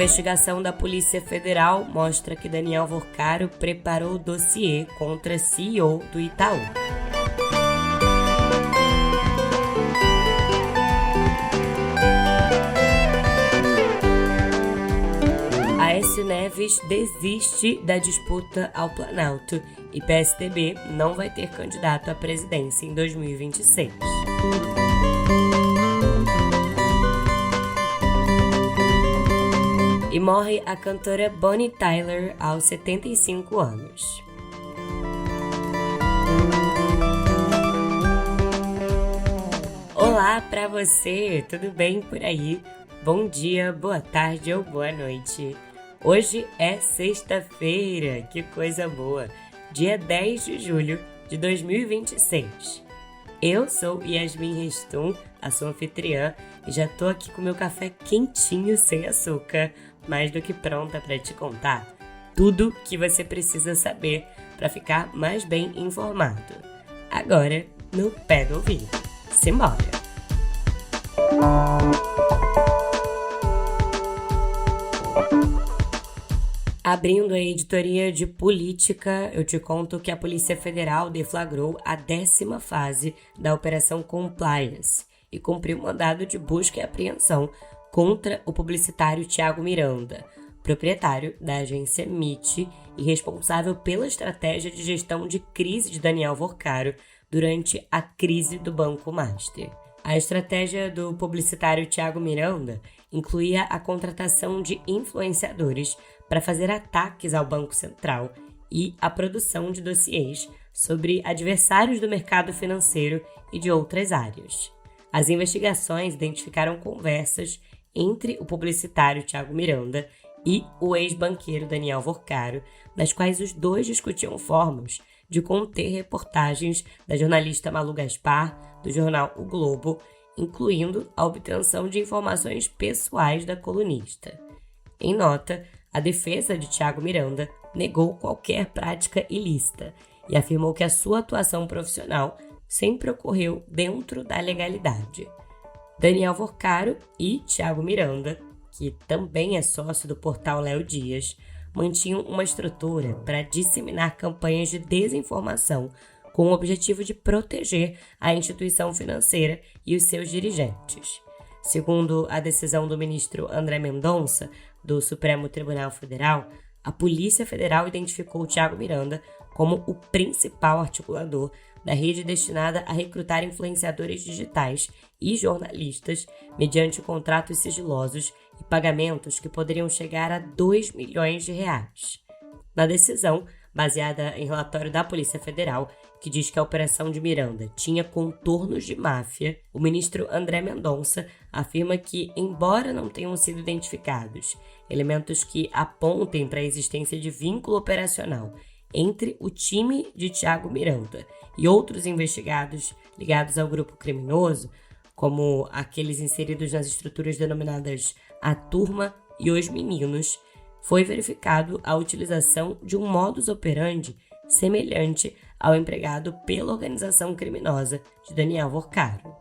Investigação da Polícia Federal mostra que Daniel Vorcaro preparou o dossiê contra CEO do Itaú. Aécio Neves desiste da disputa ao Planalto e PSDB não vai ter candidato à presidência em 2026. E morre a cantora Bonnie Tyler aos 75 anos. Olá pra você, tudo bem por aí? Bom dia, boa tarde ou boa noite. Hoje é sexta-feira, que coisa boa! Dia 10 de julho de 2026. Eu sou Yasmin Restum, a sua anfitriã, e já tô aqui com meu café quentinho sem açúcar, mais do que pronta para te contar tudo que você precisa saber para ficar mais bem informado. Agora, no pé do ouvido. Simbora! Abrindo a editoria de política, eu te conto que a Polícia Federal deflagrou a 10ª fase da Operação Compliance e cumpriu mandado de busca e apreensão contra o publicitário Thiago Miranda, proprietário da agência MIT e responsável pela estratégia de gestão de crise de Daniel Vorcaro durante a crise do Banco Master. A estratégia do publicitário Thiago Miranda incluía a contratação de influenciadores para fazer ataques ao Banco Central e a produção de dossiês sobre adversários do mercado financeiro e de outras áreas. As investigações identificaram conversas entre o publicitário Thiago Miranda e o ex-banqueiro Daniel Vorcaro, nas quais os dois discutiam formas de conter reportagens da jornalista Malu Gaspar, do jornal O Globo, incluindo a obtenção de informações pessoais da colunista. Em nota, a defesa de Thiago Miranda negou qualquer prática ilícita e afirmou que a sua atuação profissional sempre ocorreu dentro da legalidade. Daniel Vorcaro e Thiago Miranda, que também é sócio do portal Léo Dias, mantinham uma estrutura para disseminar campanhas de desinformação com o objetivo de proteger a instituição financeira e os seus dirigentes. Segundo a decisão do ministro André Mendonça, do Supremo Tribunal Federal, a Polícia Federal identificou Thiago Miranda como o principal articulador da rede destinada a recrutar influenciadores digitais e jornalistas mediante contratos sigilosos e pagamentos que poderiam chegar a 2 milhões de reais. Na decisão, baseada em relatório da Polícia Federal, que diz que a operação de Miranda tinha contornos de máfia, o ministro André Mendonça afirma que, embora não tenham sido identificados elementos que apontem para a existência de vínculo operacional entre o time de Thiago Miranda e outros investigados ligados ao grupo criminoso, como aqueles inseridos nas estruturas denominadas A Turma e Os Meninos, foi verificado a utilização de um modus operandi semelhante ao empregado pela organização criminosa de Daniel Vorcaro.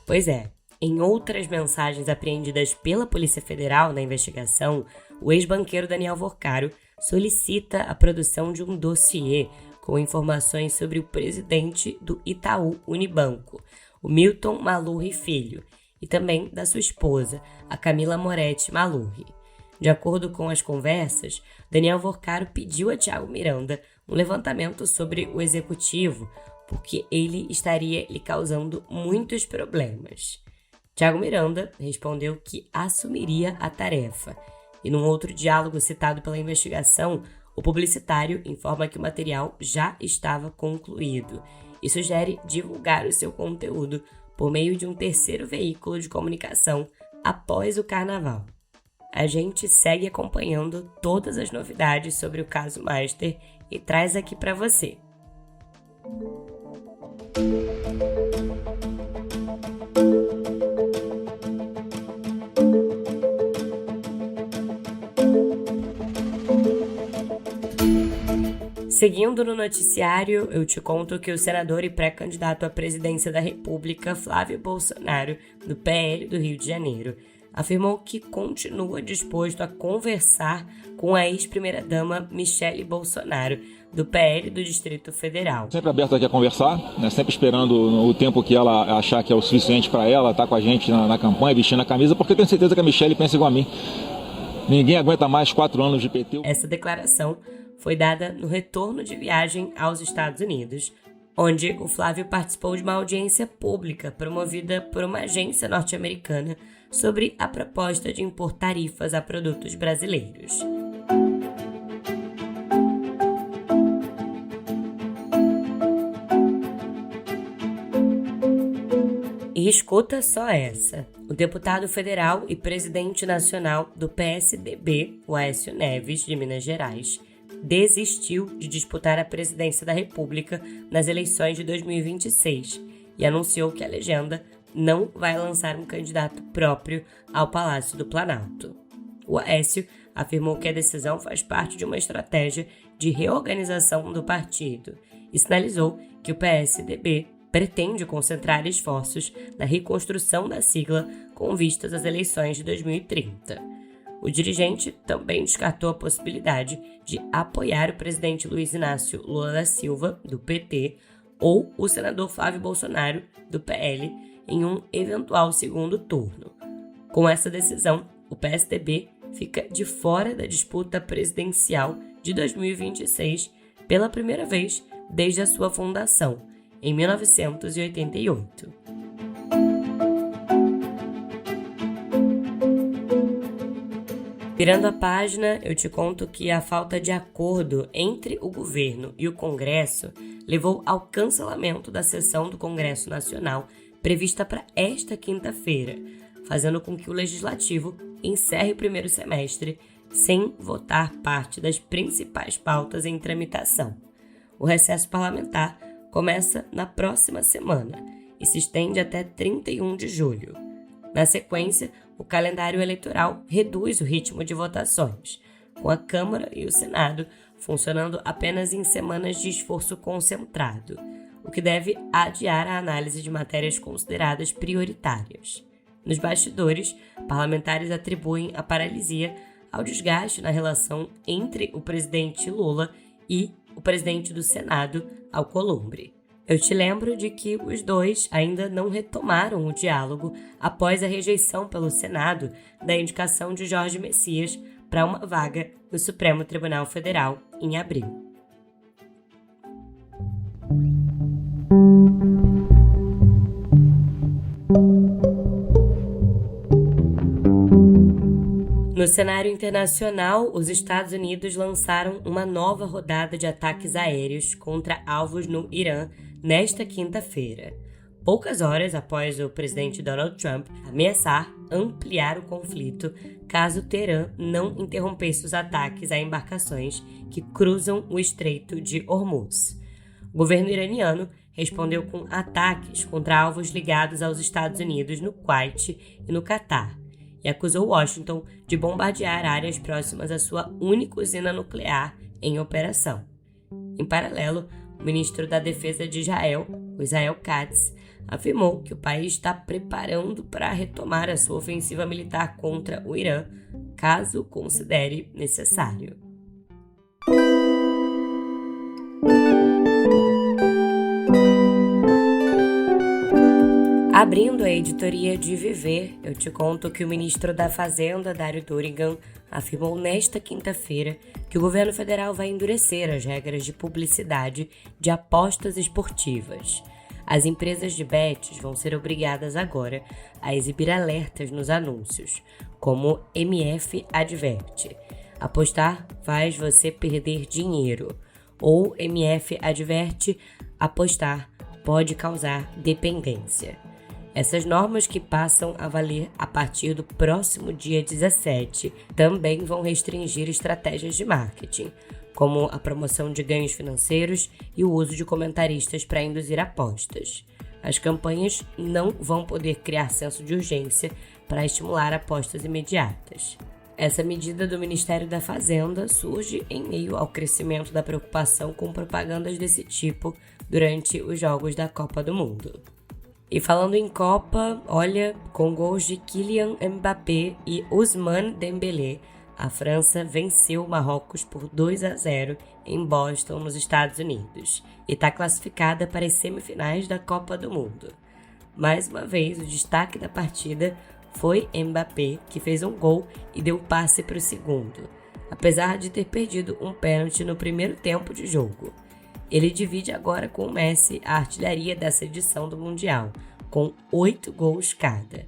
Pois é, em outras mensagens apreendidas pela Polícia Federal na investigação, o ex-banqueiro Daniel Vorcaro solicita a produção de um dossiê com informações sobre o presidente do Itaú Unibanco, o Milton Malurri Filho, e também da sua esposa, a Camila Moretti Malurri. De acordo com as conversas, Daniel Vorcaro pediu a Thiago Miranda um levantamento sobre o executivo, porque ele estaria lhe causando muitos problemas. Thiago Miranda respondeu que assumiria a tarefa, e num outro diálogo citado pela investigação, o publicitário informa que o material já estava concluído e sugere divulgar o seu conteúdo por meio de um terceiro veículo de comunicação após o carnaval. A gente segue acompanhando todas as novidades sobre o caso Master e traz aqui para você. Seguindo no noticiário, eu te conto que o senador e pré-candidato à presidência da República, Flávio Bolsonaro, do PL do Rio de Janeiro, afirmou que continua disposto a conversar com a ex-primeira-dama Michele Bolsonaro, do PL do Distrito Federal. Sempre aberto aqui a conversar, né? Sempre esperando o tempo que ela achar que é o suficiente para ela estar com a gente na campanha, vestindo a camisa, porque eu tenho certeza que a Michele pensa igual a mim. Ninguém aguenta mais 4 anos de PT. Essa declaração foi dada no retorno de viagem aos Estados Unidos, onde o Flávio participou de uma audiência pública promovida por uma agência norte-americana sobre a proposta de impor tarifas a produtos brasileiros. E escuta só essa. O deputado federal e presidente nacional do PSDB, o Aécio Neves, de Minas Gerais, desistiu de disputar a presidência da República nas eleições de 2026 e anunciou que a legenda não vai lançar um candidato próprio ao Palácio do Planalto. O Aécio afirmou que a decisão faz parte de uma estratégia de reorganização do partido e sinalizou que o PSDB pretende concentrar esforços na reconstrução da sigla com vistas às eleições de 2030. O dirigente também descartou a possibilidade de apoiar o presidente Luiz Inácio Lula da Silva, do PT, ou o senador Flávio Bolsonaro, do PL, em um eventual segundo turno. Com essa decisão, o PSDB fica de fora da disputa presidencial de 2026 pela primeira vez desde a sua fundação, em 1988. Virando a página, eu te conto que a falta de acordo entre o governo e o Congresso levou ao cancelamento da sessão do Congresso Nacional prevista para esta quinta-feira, fazendo com que o Legislativo encerre o primeiro semestre sem votar parte das principais pautas em tramitação. O recesso parlamentar começa na próxima semana e se estende até 31 de julho. Na sequência, o calendário eleitoral reduz o ritmo de votações, com a Câmara e o Senado funcionando apenas em semanas de esforço concentrado, o que deve adiar a análise de matérias consideradas prioritárias. Nos bastidores, parlamentares atribuem a paralisia ao desgaste na relação entre o presidente Lula e o presidente do Senado, Alcolumbre. Eu te lembro de que os dois ainda não retomaram o diálogo após a rejeição pelo Senado da indicação de Jorge Messias para uma vaga no Supremo Tribunal Federal em abril. No cenário internacional, os Estados Unidos lançaram uma nova rodada de ataques aéreos contra alvos no Irã nesta quinta-feira, poucas horas após o presidente Donald Trump ameaçar ampliar o conflito caso Teherã não interrompesse os ataques a embarcações que cruzam o Estreito de Hormuz. O governo iraniano respondeu com ataques contra alvos ligados aos Estados Unidos no Kuwait e no Catar, e acusou Washington de bombardear áreas próximas à sua única usina nuclear em operação. Em paralelo, o ministro da Defesa de Israel, Israel Katz, afirmou que o país está preparando para retomar a sua ofensiva militar contra o Irã, caso considere necessário. Abrindo a editoria de Viver, eu te conto que o ministro da Fazenda, Dário Dorigan, afirmou nesta quinta-feira que o governo federal vai endurecer as regras de publicidade de apostas esportivas. As empresas de bets vão ser obrigadas agora a exibir alertas nos anúncios, como MF Adverte: apostar faz você perder dinheiro, ou MF Adverte: apostar pode causar dependência. Essas normas, que passam a valer a partir do próximo dia 17, também vão restringir estratégias de marketing, como a promoção de ganhos financeiros e o uso de comentaristas para induzir apostas. As campanhas não vão poder criar senso de urgência para estimular apostas imediatas. Essa medida do Ministério da Fazenda surge em meio ao crescimento da preocupação com propagandas desse tipo durante os Jogos da Copa do Mundo. E falando em Copa, olha, com gols de Kylian Mbappé e Ousmane Dembélé, a França venceu o Marrocos por 2-0 em Boston, nos Estados Unidos, e está classificada para as semifinais da Copa do Mundo. Mais uma vez, o destaque da partida foi Mbappé, que fez um gol e deu passe para o segundo, apesar de ter perdido um pênalti no primeiro tempo de jogo. Ele divide agora com o Messi a artilharia dessa edição do Mundial, com 8 gols cada.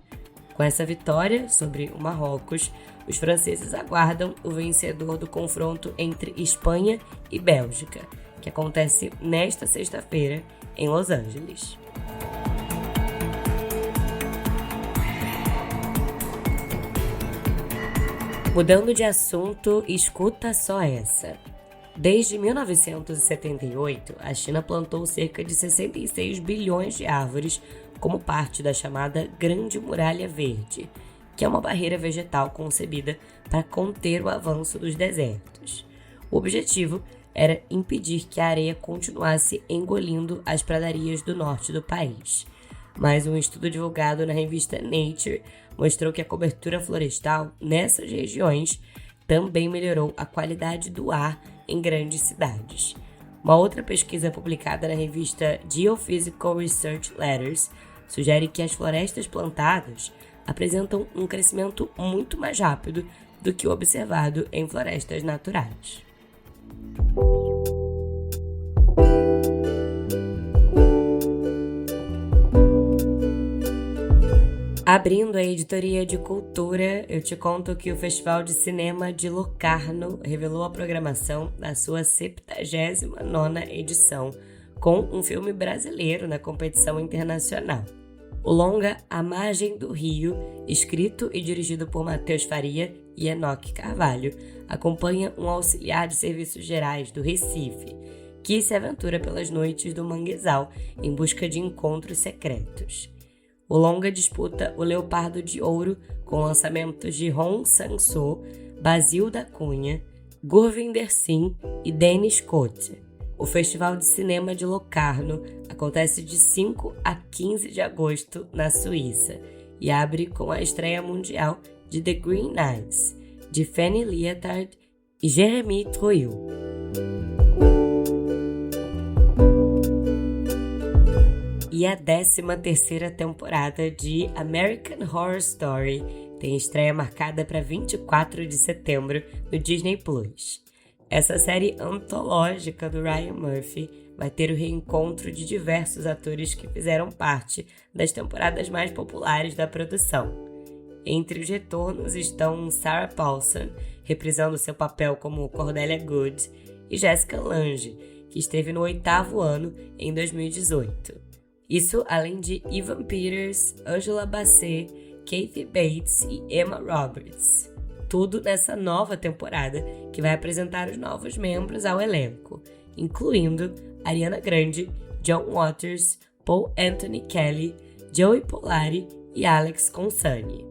Com essa vitória sobre o Marrocos, os franceses aguardam o vencedor do confronto entre Espanha e Bélgica, que acontece nesta sexta-feira em Los Angeles. Mudando de assunto, escuta só essa. Desde 1978, a China plantou cerca de 66 bilhões de árvores como parte da chamada Grande Muralha Verde, que é uma barreira vegetal concebida para conter o avanço dos desertos. O objetivo era impedir que a areia continuasse engolindo as pradarias do norte do país. Mas um estudo divulgado na revista Nature mostrou que a cobertura florestal nessas regiões também melhorou a qualidade do ar em grandes cidades. Uma outra pesquisa publicada na revista Geophysical Research Letters sugere que as florestas plantadas apresentam um crescimento muito mais rápido do que o observado em florestas naturais. Abrindo a editoria de cultura, eu te conto que o Festival de Cinema de Locarno revelou a programação da sua 79ª edição, com um filme brasileiro na competição internacional. O longa A Margem do Rio, escrito e dirigido por Matheus Faria e Enoque Carvalho, acompanha um auxiliar de serviços gerais do Recife, que se aventura pelas noites do Manguezal em busca de encontros secretos. O longa disputa o Leopardo de Ouro com lançamentos de Hong Sang-soo, Basil da Cunha, Gurvinder Singh e Dennis Cote. O Festival de Cinema de Locarno acontece de 5 a 15 de agosto na Suíça e abre com a estreia mundial de The Green Knights, de Fanny Lietard e Jeremy Troyot. E a 13ª temporada de American Horror Story tem estreia marcada para 24 de setembro no Disney Plus. Essa série antológica do Ryan Murphy vai ter o reencontro de diversos atores que fizeram parte das temporadas mais populares da produção. Entre os retornos estão Sarah Paulson, reprisando seu papel como Cordelia Good, e Jessica Lange, que esteve no 8º ano em 2018. Isso além de Evan Peters, Angela Bassett, Kathy Bates e Emma Roberts. Tudo nessa nova temporada que vai apresentar os novos membros ao elenco, incluindo Ariana Grande, John Waters, Paul Anthony Kelly, Joey Polari e Alex Consani.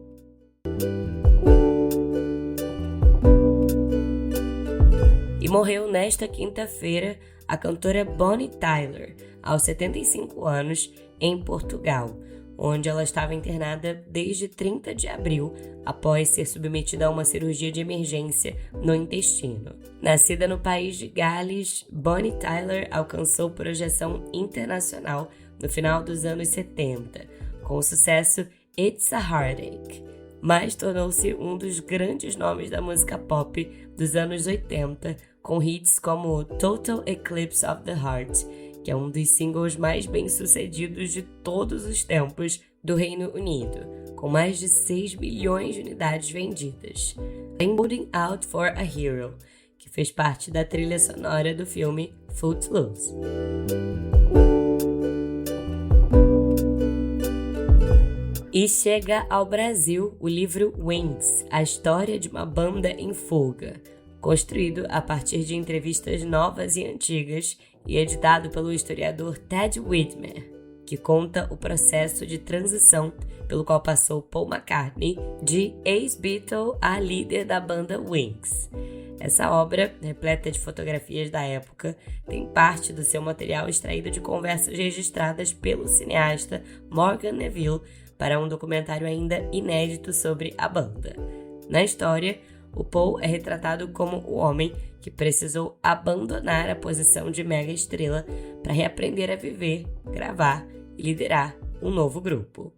E morreu nesta quinta-feira a cantora Bonnie Tyler, aos 75 anos, em Portugal, onde ela estava internada desde 30 de abril, após ser submetida a uma cirurgia de emergência no intestino. Nascida no país de Gales, Bonnie Tyler alcançou projeção internacional no final dos anos 70, com o sucesso It's a Heartache, mas tornou-se um dos grandes nomes da música pop dos anos 80, com hits como Total Eclipse of the Heart, que é um dos singles mais bem-sucedidos de todos os tempos do Reino Unido, com mais de 6 milhões de unidades vendidas. Tem Holding Out for a Hero, que fez parte da trilha sonora do filme Footloose. E chega ao Brasil o livro Wings, a história de uma banda em fuga, construído a partir de entrevistas novas e antigas e editado pelo historiador Ted Whitmer. que conta o processo de transição pelo qual passou Paul McCartney de ex-Beatle a líder da banda Wings. Essa obra, repleta de fotografias da época, tem parte do seu material extraído de conversas registradas pelo cineasta Morgan Neville para um documentário ainda inédito sobre a banda. Na história, o Paul é retratado como o homem que precisou abandonar a posição de mega estrela para reaprender a viver, gravar e liderar um novo grupo.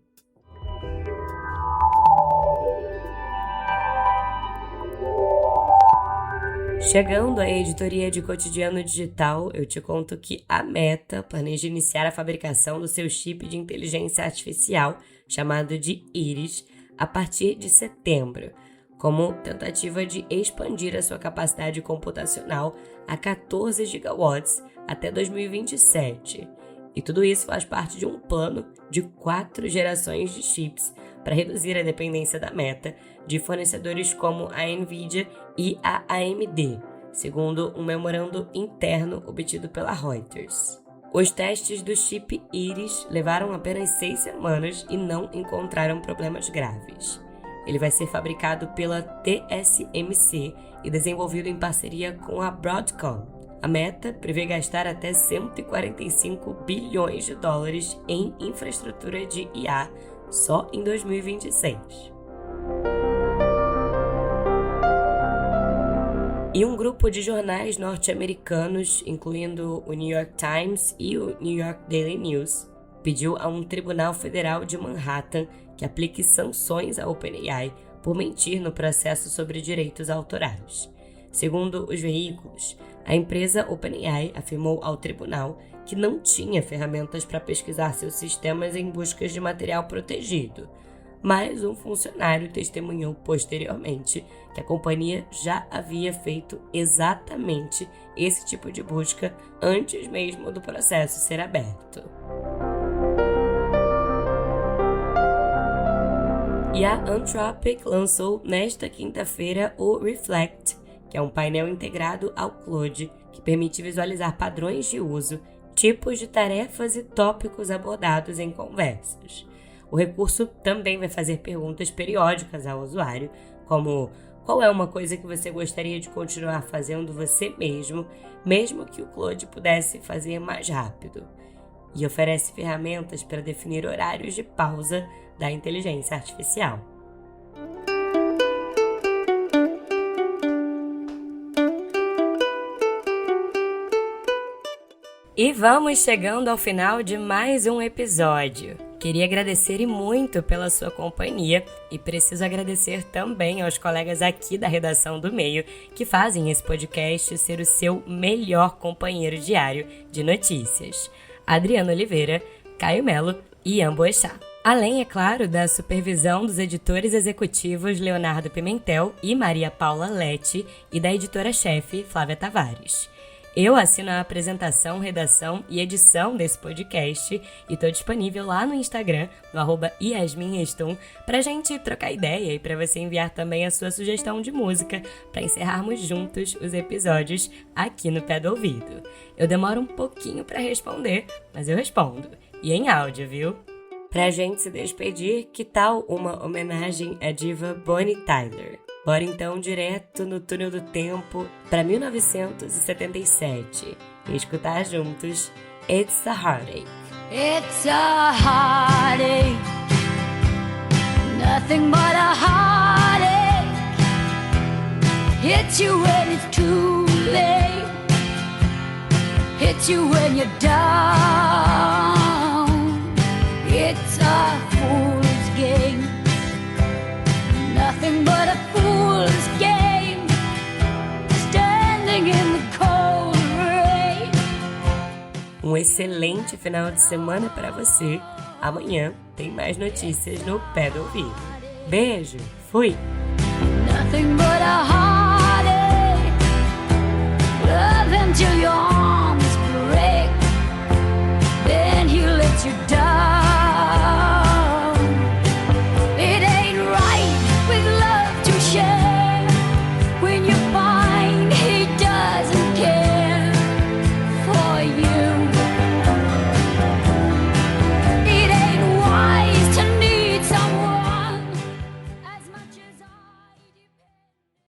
Chegando à editoria de cotidiano digital, eu te conto que a Meta planeja iniciar a fabricação do seu chip de inteligência artificial, chamado de Iris, a partir de setembro, como tentativa de expandir a sua capacidade computacional a 14 gigawatts até 2027. E tudo isso faz parte de um plano de 4 gerações de chips para reduzir a dependência da Meta de fornecedores como a Nvidia e a AMD, segundo um memorando interno obtido pela Reuters. Os testes do chip Iris levaram apenas 6 semanas e não encontraram problemas graves. Ele vai ser fabricado pela TSMC e desenvolvido em parceria com a Broadcom. A Meta prevê gastar até 145 bilhões de dólares em infraestrutura de IA só em 2026. E um grupo de jornais norte-americanos, incluindo o New York Times e o New York Daily News, pediu a um tribunal federal de Manhattan que aplique sanções à OpenAI por mentir no processo sobre direitos autorais. Segundo os veículos, a empresa OpenAI afirmou ao tribunal que não tinha ferramentas para pesquisar seus sistemas em busca de material protegido, mas um funcionário testemunhou posteriormente que a companhia já havia feito exatamente esse tipo de busca antes mesmo do processo ser aberto. E a Anthropic lançou nesta quinta-feira o Reflect, que é um painel integrado ao Claude que permite visualizar padrões de uso, tipos de tarefas e tópicos abordados em conversas. O recurso também vai fazer perguntas periódicas ao usuário, como qual é uma coisa que você gostaria de continuar fazendo você mesmo, mesmo que o Claude pudesse fazer mais rápido. E oferece ferramentas para definir horários de pausa da inteligência artificial. E vamos chegando ao final de mais um episódio. Queria agradecer e muito pela sua companhia e preciso agradecer também aos colegas aqui da redação do Meio que fazem esse podcast ser o seu melhor companheiro diário de notícias. Adriana Oliveira, Caio Melo e Ian Boechat. Além, é claro, da supervisão dos editores executivos Leonardo Pimentel e Maria Paula Lete e da editora-chefe Flávia Tavares. Eu assino a apresentação, redação e edição desse podcast e estou disponível lá no Instagram, no @yasminrestum, pra gente trocar ideia e para você enviar também a sua sugestão de música para encerrarmos juntos os episódios aqui no Pé do Ouvido. Eu demoro um pouquinho para responder, mas eu respondo. E em áudio, viu? Pra gente se despedir, que tal uma homenagem à diva Bonnie Tyler? Bora então direto no túnel do tempo para 1977 e escutar juntos It's a Heartache. It's a heartache, nothing but a heartache. Hits you when it's too late, hits you when you're down. It's a fool's game, nothing but a fool's game, standing in the cold rain. Um excelente final de semana para você. Amanhã tem mais notícias no Pé do Ouvido. Beijo, fui! Nothing but a